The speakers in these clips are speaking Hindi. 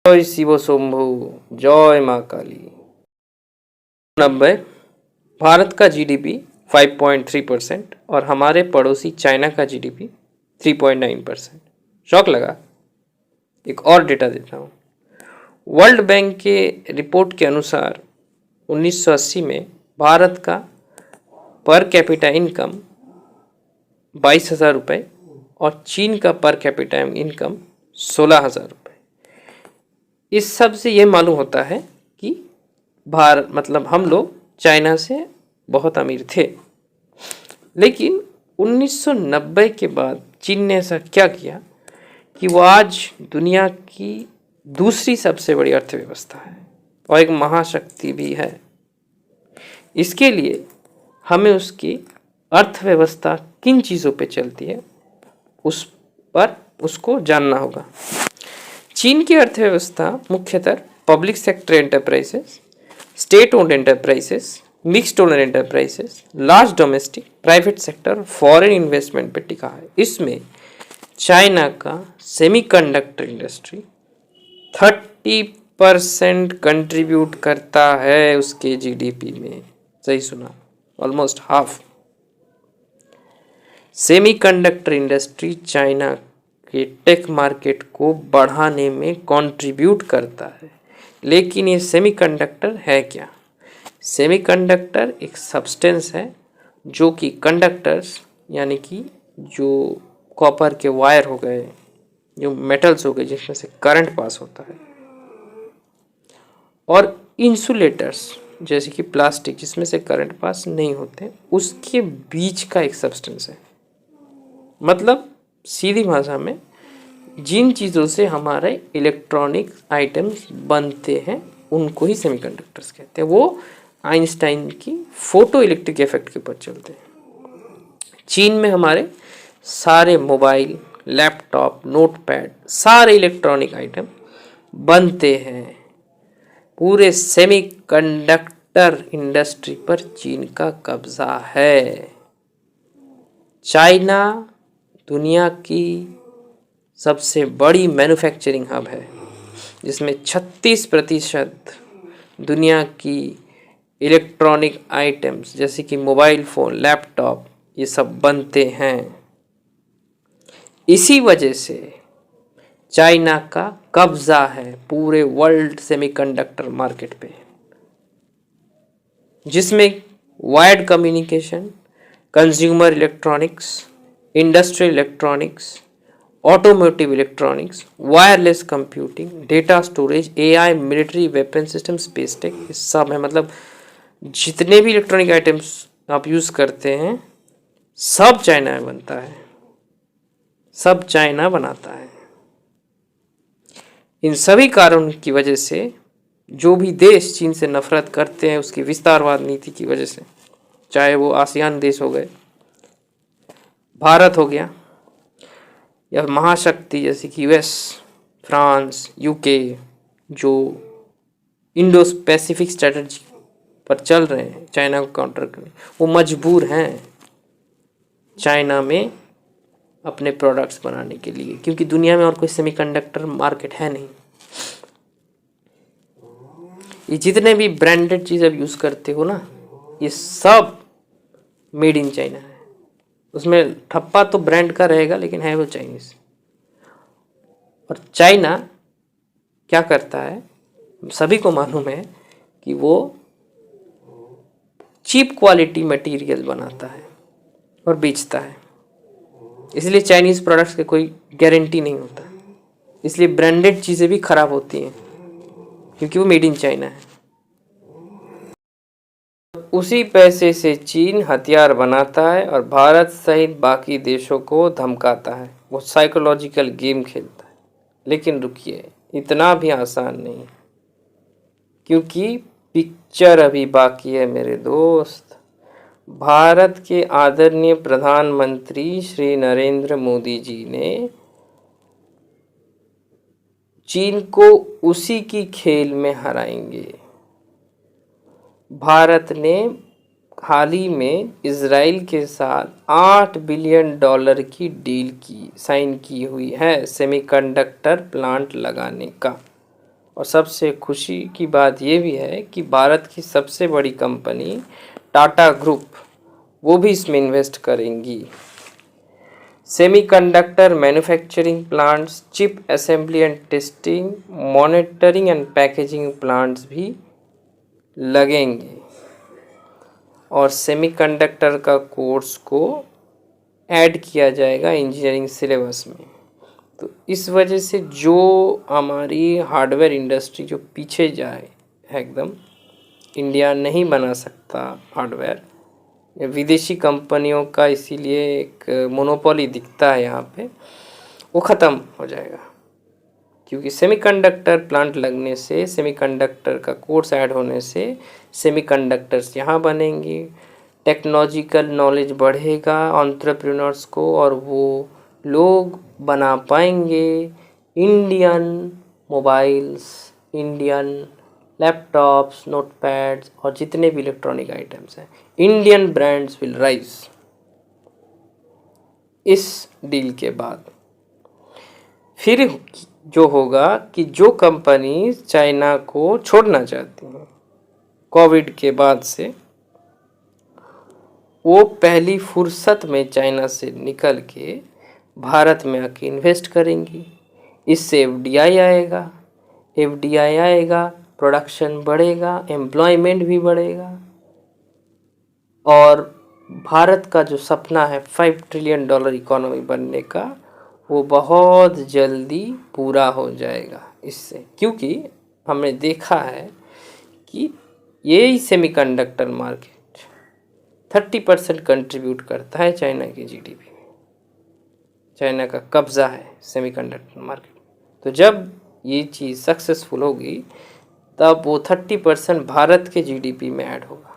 जय शिव शंभु। जय माँ काली। 90 भारत का जीडीपी 5.3% और हमारे पड़ोसी चाइना का जीडीपी 3.9%। शौक लगा? एक और डेटा देता हूँ। वर्ल्ड बैंक के रिपोर्ट के अनुसार 1980 में भारत का पर कैपिटा इनकम 22,000 रुपये और चीन का पर कैपिटा इनकम 16,000 रुपये। इस सब से ये मालूम होता है कि भारत हम लोग चाइना से बहुत अमीर थे। लेकिन 1990 के बाद चीन ने ऐसा क्या किया कि वो आज दुनिया की दूसरी सबसे बड़ी अर्थव्यवस्था है और एक महाशक्ति भी है। इसके लिए हमें उसकी अर्थव्यवस्था किन चीज़ों पे चलती है उसको जानना होगा। चीन की अर्थव्यवस्था मुख्यतः public sector enterprises, state owned enterprises, mixed owner enterprises, large domestic, private sector, foreign investment पे टिका है। इसमें चाइना का सेमीकंडक्टर इंडस्ट्री 30% कंट्रीब्यूट करता है उसके जीडीपी में। सही सुना, almost half. Semiconductor industry China के टेक मार्केट को बढ़ाने में कंट्रीब्यूट करता है। लेकिन ये सेमीकंडक्टर है क्या? सेमीकंडक्टर एक सब्सटेंस है जो कि कंडक्टर्स यानी कि जो कॉपर के वायर हो गए, जो मेटल्स हो गए जिसमें से करंट पास होता है, और इंसुलेटर्स जैसे कि प्लास्टिक जिसमें से करंट पास नहीं होते, उसके बीच का एक सब्सटेंस है। मतलब सीधी भाषा में जिन चीज़ों से हमारे इलेक्ट्रॉनिक आइटम्स बनते हैं उनको ही सेमीकंडक्टर्स कहते हैं। वो आइंस्टाइन की फोटो इलेक्ट्रिक इफेक्ट के ऊपर चलते हैं। चीन में हमारे सारे मोबाइल, लैपटॉप, नोटपैड, सारे इलेक्ट्रॉनिक आइटम बनते हैं। पूरे सेमीकंडक्टर इंडस्ट्री पर चीन का कब्जा है। चाइना दुनिया की सबसे बड़ी मैन्युफैक्चरिंग हब है जिसमें 36% दुनिया की इलेक्ट्रॉनिक आइटम्स जैसे कि मोबाइल फ़ोन, लैपटॉप, ये सब बनते हैं। इसी वजह से चाइना का कब्जा है पूरे वर्ल्ड सेमीकंडक्टर मार्केट पे, जिसमें wired communication, consumer electronics, industrial electronics, automotive electronics, wireless computing, data storage, AI, military, weapon system, space tech, ये सब है। मतलब जितने भी इलेक्ट्रॉनिक आइटम्स आप यूज़ करते हैं सब चाइना में बनता है, सब चाइना बनाता है। इन सभी कारणों की वजह से जो भी देश चीन से नफरत करते हैं उसकी विस्तारवाद नीति की वजह से, चाहे वो आसियान देश हो गए, भारत हो गया, या महाशक्ति जैसे कि यूएस, फ्रांस, यूके, जो इंडो पैसिफिक स्ट्रेटजी पर चल रहे हैं चाइना को काउंटर करने, वो मजबूर हैं चाइना में अपने प्रोडक्ट्स बनाने के लिए, क्योंकि दुनिया में और कोई सेमीकंडक्टर मार्केट है नहीं। ये जितने भी ब्रांडेड चीज़ आप यूज़ करते हो ना, ये सब मेड इन चाइना है। उसमें ठप्पा तो ब्रांड का रहेगा लेकिन है वो चाइनीज़। और चाइना क्या करता है, सभी को मालूम है कि वो चीप क्वालिटी मटेरियल बनाता है और बेचता है। इसलिए चाइनीज़ प्रोडक्ट्स के कोई गारंटी नहीं होता, इसलिए ब्रांडेड चीज़ें भी खराब होती हैं क्योंकि वो मेड इन चाइना है। उसी पैसे से चीन हथियार बनाता है और भारत सहित बाकी देशों को धमकाता है। वो साइकोलॉजिकल गेम खेलता है। लेकिन रुकिए, इतना भी आसान नहीं, क्योंकि पिक्चर अभी बाकी है मेरे दोस्त। भारत के आदरणीय प्रधानमंत्री श्री नरेंद्र मोदी जी ने चीन को उसी की खेल में हराएंगे। भारत ने हाल ही में इजराइल के साथ $8 बिलियन की डील साइन की हुई है सेमीकंडक्टर प्लांट लगाने का। और सबसे खुशी की बात ये भी है कि भारत की सबसे बड़ी कंपनी टाटा ग्रुप वो भी इसमें इन्वेस्ट करेंगी। Semiconductor manufacturing plants, chip assembly and testing, monitoring and packaging plants भी लगेंगे और सेमीकंडक्टर का कोर्स को ऐड किया जाएगा इंजीनियरिंग सिलेबस में। तो इस वजह से जो हमारी हार्डवेयर इंडस्ट्री जो पीछे जाए है एकदम, इंडिया नहीं बना सकता हार्डवेयर, विदेशी कंपनियों का इसीलिए एक मोनोपोली दिखता है यहाँ पे, वो ख़त्म हो जाएगा। क्योंकि सेमीकंडक्टर प्लांट लगने से, सेमीकंडक्टर का कोर्स ऐड होने से सेमीकंडक्टर्स यहाँ बनेंगे, टेक्नोलॉजिकल नॉलेज बढ़ेगा एंटरप्रेन्योर्स को और वो लोग बना पाएंगे इंडियन मोबाइल्स, इंडियन लैपटॉप्स, नोटपैड्स और जितने भी इलेक्ट्रॉनिक आइटम्स हैं। इंडियन ब्रांड्स विल राइज इस डील के बाद। फिर जो होगा कि जो कंपनी चाइना को छोड़ना चाहती हैं कोविड के बाद से, वो पहली फुर्सत में चाइना से निकल के भारत में आके इन्वेस्ट करेंगी। इससे एफडीआई आएगा, प्रोडक्शन बढ़ेगा, एम्प्लॉयमेंट भी बढ़ेगा और भारत का जो सपना है $5 ट्रिलियन इकोनॉमी बनने का, वो बहुत जल्दी पूरा हो जाएगा इससे। क्योंकि हमने देखा है कि यही सेमीकंडक्टर मार्केट 30% कंट्रीब्यूट करता है चाइना की जीडीपी में। चाइना का कब्जा है सेमीकंडक्टर मार्केट। तो जब ये चीज़ सक्सेसफुल होगी तब वो 30% भारत के जीडीपी में ऐड होगा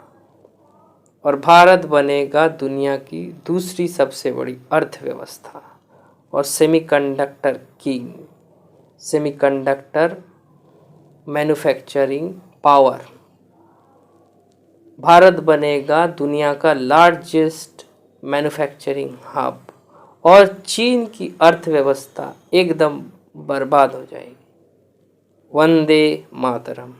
और भारत बनेगा दुनिया की दूसरी सबसे बड़ी अर्थव्यवस्था और semiconductor king, semiconductor manufacturing power. Bharat बनेगा दुनिया का लार्जेस्ट मैन्युफैक्चरिंग हब और चीन की अर्थव्यवस्था एकदम बर्बाद हो जाएगी। वंदे मातरम।